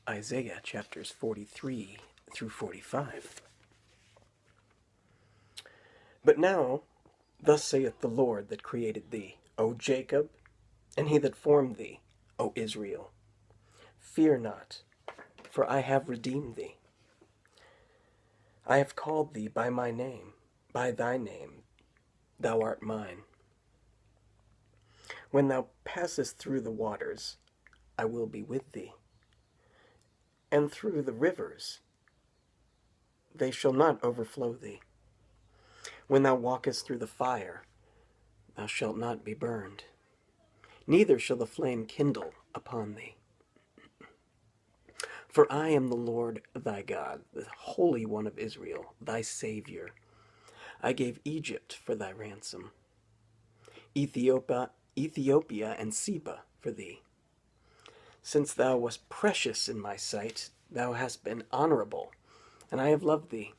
Isaiah chapters 43 through 45. But now, thus saith the Lord that created thee, O Jacob, and he that formed thee, O Israel. Fear not, for I have redeemed thee. I have called thee by my name, by thy name, thou art mine. When thou passest through the waters, I will be with thee. And through the rivers, they shall not overflow thee. When thou walkest through the fire, thou shalt not be burned, neither shall the flame kindle upon thee. For I am the Lord thy God, the Holy One of Israel, thy Savior. I gave Egypt for thy ransom, Ethiopia and Seba for thee. Since thou wast precious in my sight, thou hast been honorable, and I have loved thee.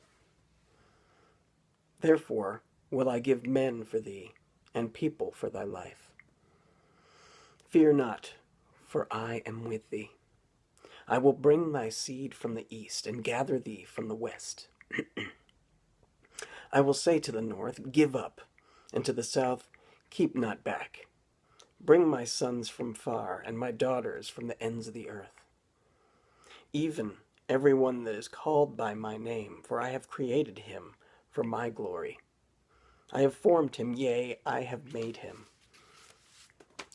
Therefore will I give men for thee, and people for thy life. Fear not, for I am with thee. I will bring thy seed from the east, and gather thee from the west. I will say to the north, Give up, and to the south, Keep not back. Bring my sons from far, and my daughters from the ends of the earth. Even every one that is called by my name, for I have created him for my glory. I have formed him, yea, I have made him.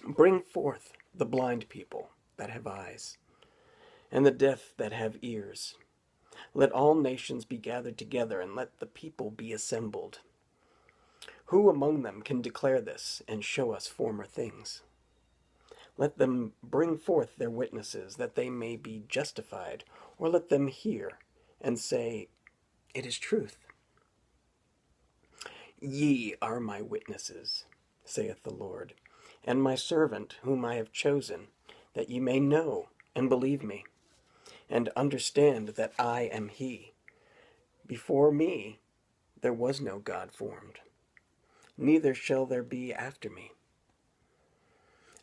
Bring forth the blind people that have eyes, and the deaf that have ears. Let all nations be gathered together, and let the people be assembled. Who among them can declare this, and show us former things? Let them bring forth their witnesses, that they may be justified, or let them hear, and say, It is truth. Ye are my witnesses, saith the Lord, and my servant whom I have chosen, that ye may know and believe me, and understand that I am he. Before me there was no God formed, neither shall there be after me.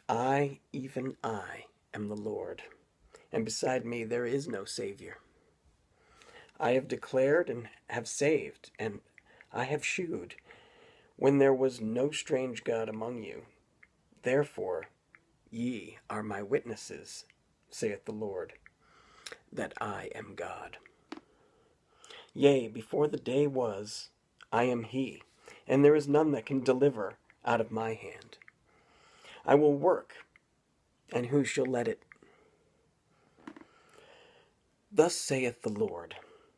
I, even I, am the Lord, and beside me there is no Savior. I have declared and have saved, and I have shewed, when there was no strange God among you. Therefore ye are my witnesses, saith the Lord, that I am God. Yea, before the day was, I am he, and there is none that can deliver out of my hand. I will work, and who shall let it? Thus saith the Lord,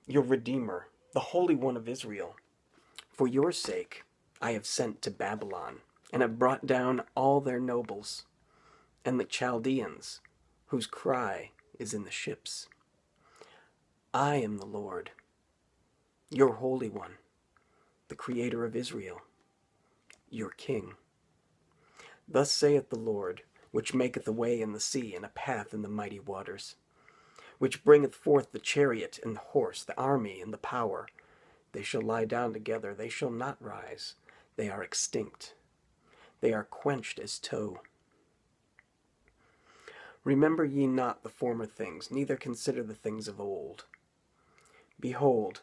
your Redeemer, the Holy One of Israel. For your sake I have sent to Babylon, and have brought down all their nobles, and the Chaldeans, whose cry is in the ships. I am the Lord, your Holy One, the Creator of Israel, your King. Thus saith the Lord, which maketh a way in the sea, and a path in the mighty waters, which bringeth forth the chariot and the horse, the army and the power. They shall lie down together, they shall not rise. They are extinct. They are quenched as tow. Remember ye not the former things, neither consider the things of old. Behold,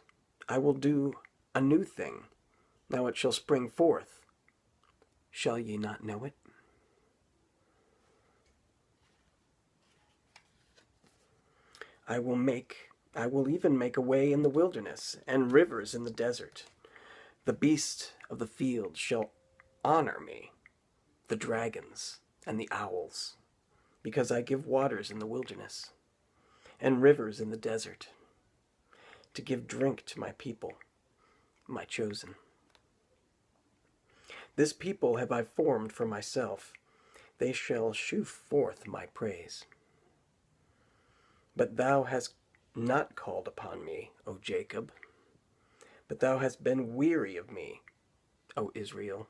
I will do a new thing. Now it shall spring forth. Shall ye not know it? I will even make a way in the wilderness, and rivers in the desert. The beasts of the field shall honor me, the dragons and the owls, because I give waters in the wilderness, and rivers in the desert, to give drink to my people, my chosen. This people have I formed for myself. They shall shew forth my praise. But thou hast not called upon me, O Jacob, but thou hast been weary of me, O Israel.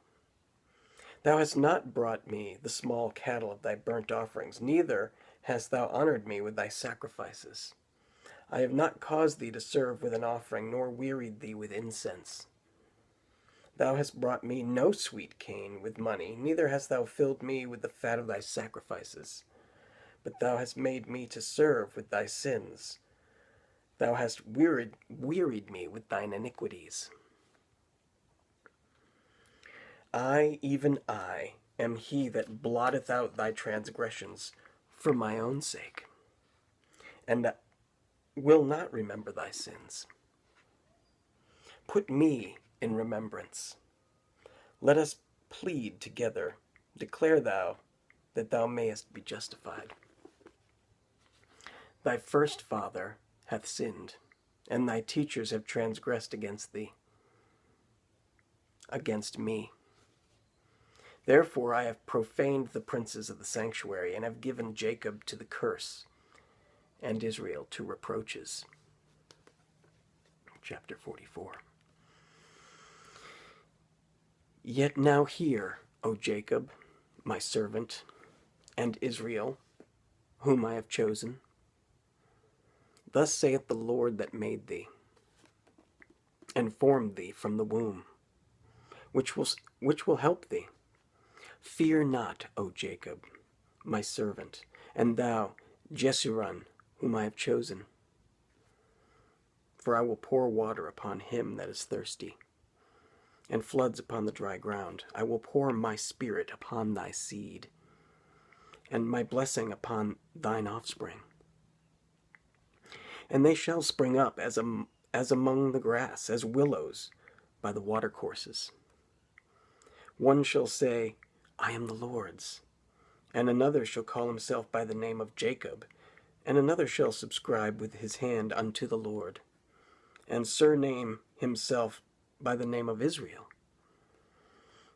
Thou hast not brought me the small cattle of thy burnt offerings, neither hast thou honored me with thy sacrifices. I have not caused thee to serve with an offering, nor wearied thee with incense. Thou hast brought me no sweet cane with money, neither hast thou filled me with the fat of thy sacrifices. but thou hast made me to serve with thy sins. Thou hast wearied me with thine iniquities. I, even I, am he that blotteth out thy transgressions for my own sake, and will not remember thy sins. Put me in remembrance. Let us plead together. Declare thou, that thou mayest be justified. Thy first father hath sinned, and thy teachers have transgressed against thee, against me. Therefore I have profaned the princes of the sanctuary, and have given Jacob to the curse, and Israel to reproaches. Chapter 44. Yet now hear, O Jacob, my servant, and Israel, whom I have chosen. Thus saith the Lord that made thee, and formed thee from the womb, which will help thee. Fear not, O Jacob, my servant, and thou, Jeshurun, whom I have chosen. For I will pour water upon him that is thirsty, and floods upon the dry ground. I will pour my spirit upon thy seed, and my blessing upon thine offspring. And they shall spring up as among the grass, as willows by the watercourses. One shall say, I am the Lord's, and another shall call himself by the name of Jacob, and another shall subscribe with his hand unto the Lord, and surname himself by the name of Israel.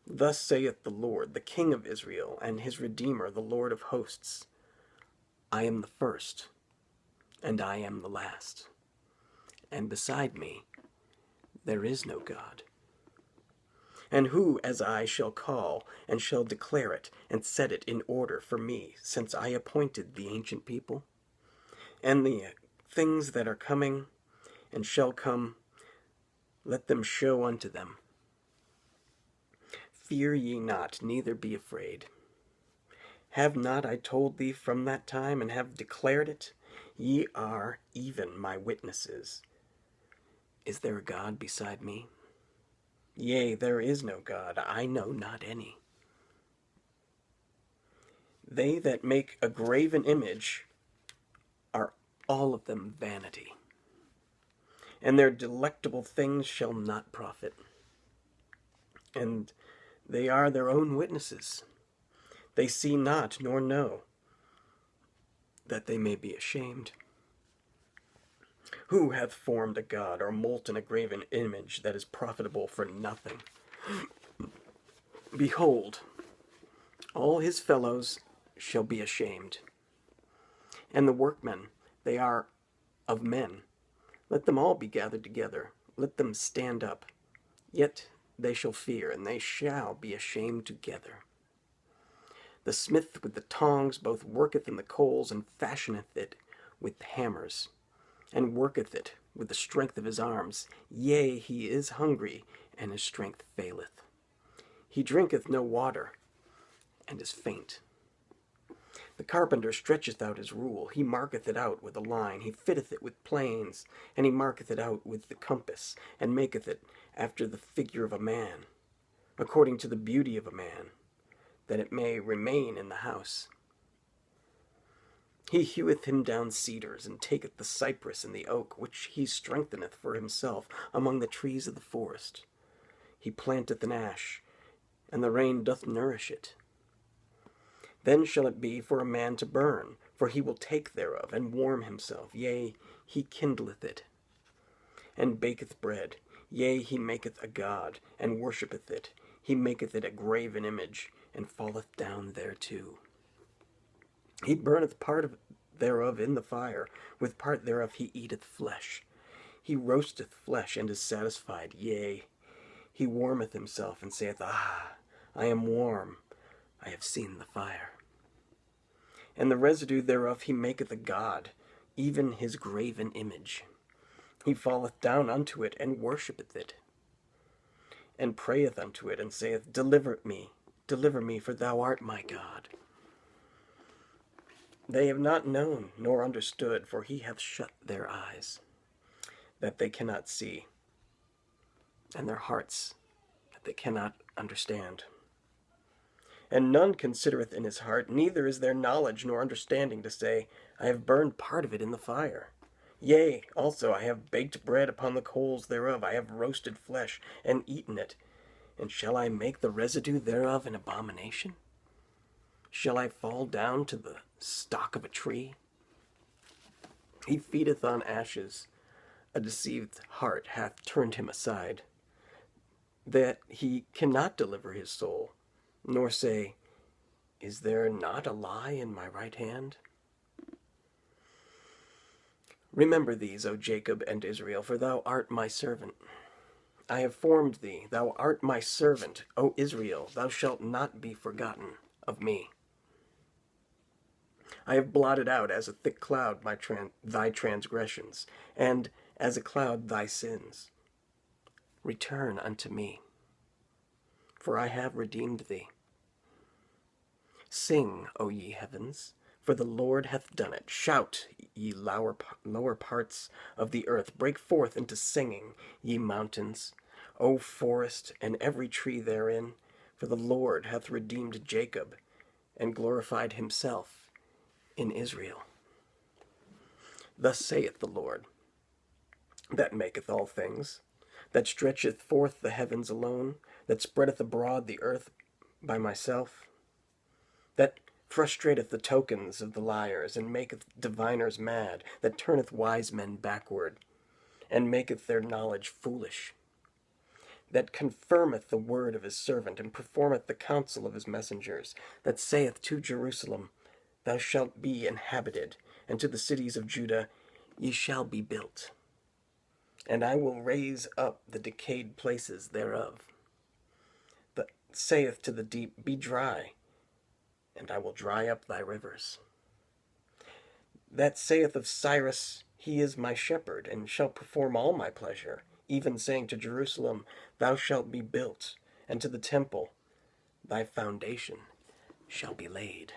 Thus saith the Lord, the King of Israel, and his Redeemer, the Lord of hosts, I am the first, and I am the last, and beside me there is no God. And who as I shall call, and shall declare it, and set it in order for me, since I appointed the ancient people? And the things that are coming, and shall come, let them show unto them. Fear ye not, neither be afraid. Have not I told thee from that time, and have declared it? Ye are even my witnesses. Is there a God beside me? Yea, there is no God, I know not any. They that make a graven image are all of them vanity, and their delectable things shall not profit. And they are their own witnesses. They see not nor know, that they may be ashamed. Who hath formed a god, or molten a graven image that is profitable for nothing? Behold, all his fellows shall be ashamed. And the workmen, they are of men. Let them all be gathered together. Let them stand up. Yet they shall fear, and they shall be ashamed together. The smith with the tongs both worketh in the coals, and fashioneth it with hammers, and worketh it with the strength of his arms. Yea, he is hungry, and his strength faileth. He drinketh no water, and is faint. The carpenter stretcheth out his rule. He marketh it out with a line. He fitteth it with planes, and he marketh it out with the compass, and maketh it after the figure of a man, according to the beauty of a man, that it may remain in the house. He heweth him down cedars, and taketh the cypress and the oak, which he strengtheneth for himself among the trees of the forest. He planteth an ash, and the rain doth nourish it. Then shall it be for a man to burn, for he will take thereof, and warm himself. Yea, he kindleth it, and baketh bread. Yea, he maketh a god, and worshippeth it. He maketh it a graven image, and falleth down thereto. He burneth part thereof in the fire, with part thereof he eateth flesh. He roasteth flesh, and is satisfied. Yea, he warmeth himself, and saith, Ah, I am warm, I have seen the fire. And the residue thereof he maketh a god, even his graven image. He falleth down unto it, and worshippeth it, and prayeth unto it, and saith, deliver me, for thou art my God. They have not known nor understood, for he hath shut their eyes, that they cannot see, and their hearts, that they cannot understand. And none considereth in his heart, neither is there knowledge nor understanding to say, I have burned part of it in the fire. Yea, also I have baked bread upon the coals thereof, I have roasted flesh, and eaten it. And shall I make the residue thereof an abomination? Shall I fall down to the stock of a tree? He feedeth on ashes, a deceived heart hath turned him aside, that he cannot deliver his soul, nor say, Is there not a lie in my right hand? Remember these, O Jacob and Israel, for thou art my servant. I have formed thee, thou art my servant, O Israel, thou shalt not be forgotten of me. I have blotted out as a thick cloud thy transgressions, and as a cloud thy sins. Return unto me, for I have redeemed thee. Sing, O ye heavens, for the Lord hath done it. Shout, ye lower parts of the earth. Break forth into singing, ye mountains, O forest, and every tree therein. For the Lord hath redeemed Jacob, and glorified himself in Israel. Thus saith the Lord, that maketh all things, that stretcheth forth the heavens alone, that spreadeth abroad the earth by myself, that frustrateth the tokens of the liars, and maketh diviners mad, that turneth wise men backward, and maketh their knowledge foolish, that confirmeth the word of his servant, and performeth the counsel of his messengers, that saith to Jerusalem, Thou shalt be inhabited, and to the cities of Judah, Ye shall be built. And I will raise up the decayed places thereof. That saith to the deep, Be dry, and I will dry up thy rivers. That saith of Cyrus, He is my shepherd, and shall perform all my pleasure, even saying to Jerusalem, Thou shalt be built, and to the temple, Thy foundation shall be laid.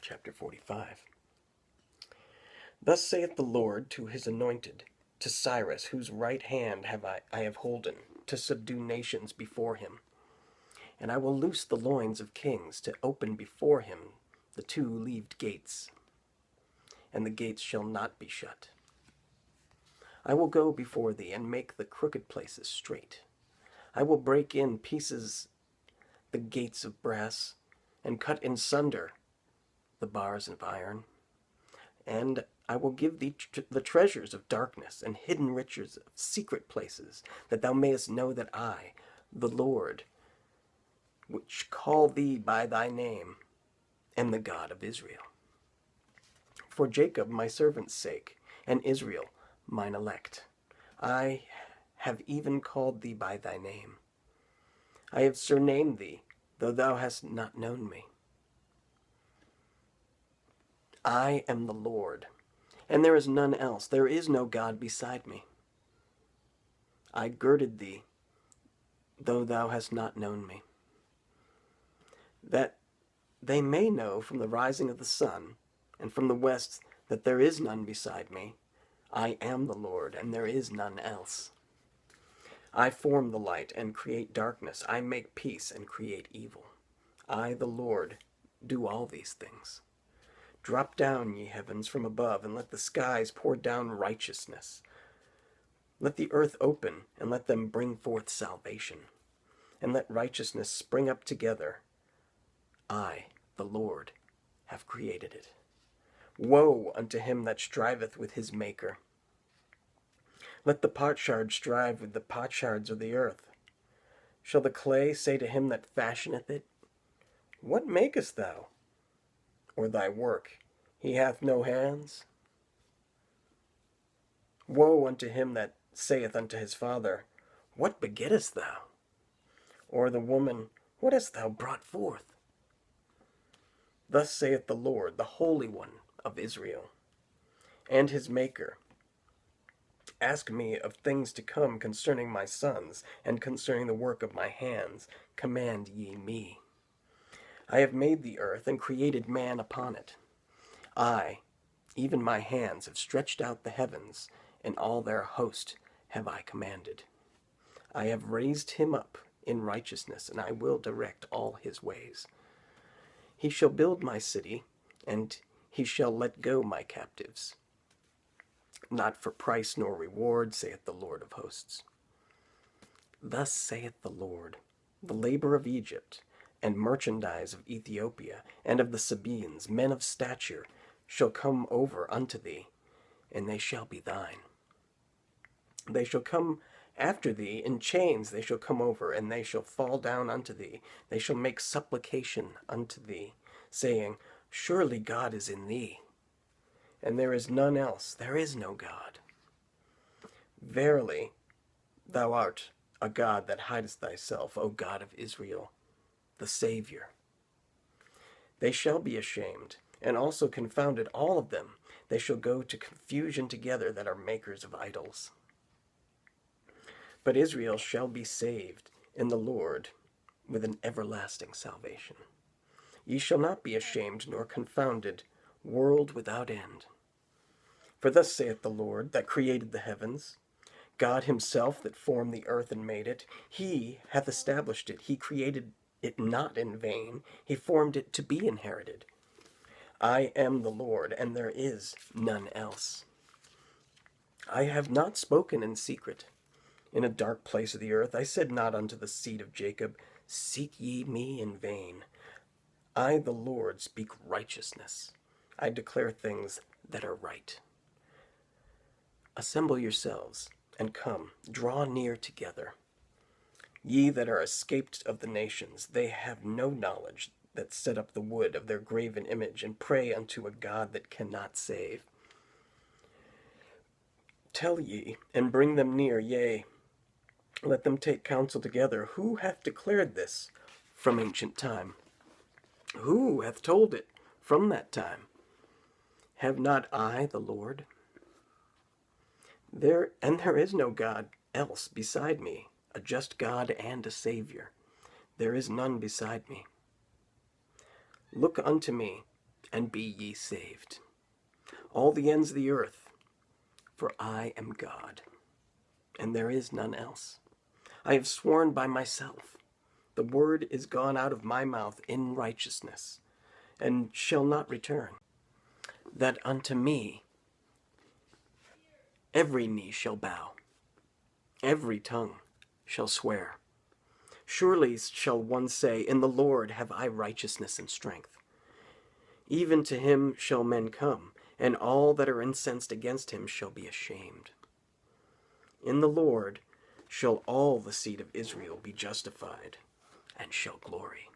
Chapter 45. Thus saith the Lord to his anointed, to Cyrus, whose right hand I have holden, to subdue nations before him. And I will loose the loins of kings, to open before him the two-leaved gates, and the gates shall not be shut. I will go before thee, and make the crooked places straight. I will break in pieces the gates of brass, and cut in sunder the bars of iron. And I will give thee the treasures of darkness, and hidden riches of secret places, that thou mayest know that I, the Lord, which call thee by thy name, am the God of Israel. For Jacob my servant's sake, and Israel mine elect, I have even called thee by thy name. I have surnamed thee, though thou hast not known me. I am the Lord, and there is none else. There is no God beside me. I girded thee, though thou hast not known me, that they may know from the rising of the sun and from the west that there is none beside me. I am the Lord, and there is none else. I form the light and create darkness. I make peace and create evil. I, the Lord, do all these things. Drop down, ye heavens, from above, and let the skies pour down righteousness. Let the earth open, and let them bring forth salvation, and let righteousness spring up together. I, the Lord, have created it. Woe unto him that striveth with his Maker. Let the potsherd strive with the potsherds of the earth. Shall the clay say to him that fashioneth it, What makest thou? Or thy work, He hath no hands? Woe unto him that saith unto his father, What begettest thou? Or the woman, What hast thou brought forth? Thus saith the Lord, the Holy One of Israel, and his Maker, Ask me of things to come concerning my sons, and concerning the work of my hands, command ye me. I have made the earth and created man upon it. I, even my hands, have stretched out the heavens, and all their host have I commanded. I have raised him up in righteousness, and I will direct all his ways. He shall build my city, and he shall let go my captives. Not for price nor reward, saith the Lord of hosts. Thus saith the Lord, the labor of Egypt, and merchandise of Ethiopia, and of the Sabaeans, men of stature, shall come over unto thee, and they shall be thine. They shall come after thee in chains, they shall come over, and they shall fall down unto thee. They shall make supplication unto thee, saying, Surely God is in thee, and there is none else, there is no God. Verily, thou art a God that hidest thyself, O God of Israel, the Savior. They shall be ashamed, and also confounded, all of them. They shall go to confusion together that are makers of idols. But Israel shall be saved in the Lord with an everlasting salvation. Ye shall not be ashamed nor confounded, world without end. For thus saith the Lord that created the heavens, God himself that formed the earth and made it. He hath established it. He created it not in vain. He formed it to be inherited. I am the Lord, and there is none else. I have not spoken in secret. In a dark place of the earth, I said not unto the seed of Jacob, Seek ye me in vain. I, the Lord, speak righteousness. I declare things that are right. Assemble yourselves, and come, draw near together. Ye that are escaped of the nations, they have no knowledge, that set up the wood of their graven image, and pray unto a God that cannot save. Tell ye, and bring them near, yea, let them take counsel together. Who hath declared this from ancient time? Who hath told it from that time? Have not I the Lord? There is no God else beside me, a just God and a Savior. There is none beside me. Look unto me, and be ye saved, all the ends of the earth, for I am God, and there is none else. I have sworn by myself, the word is gone out of my mouth in righteousness, and shall not return, that unto me every knee shall bow, every tongue shall swear. Surely shall one say, In the Lord have I righteousness and strength. Even to him shall men come, and all that are incensed against him shall be ashamed. In the Lord shall all the seed of Israel be justified, and shall glory.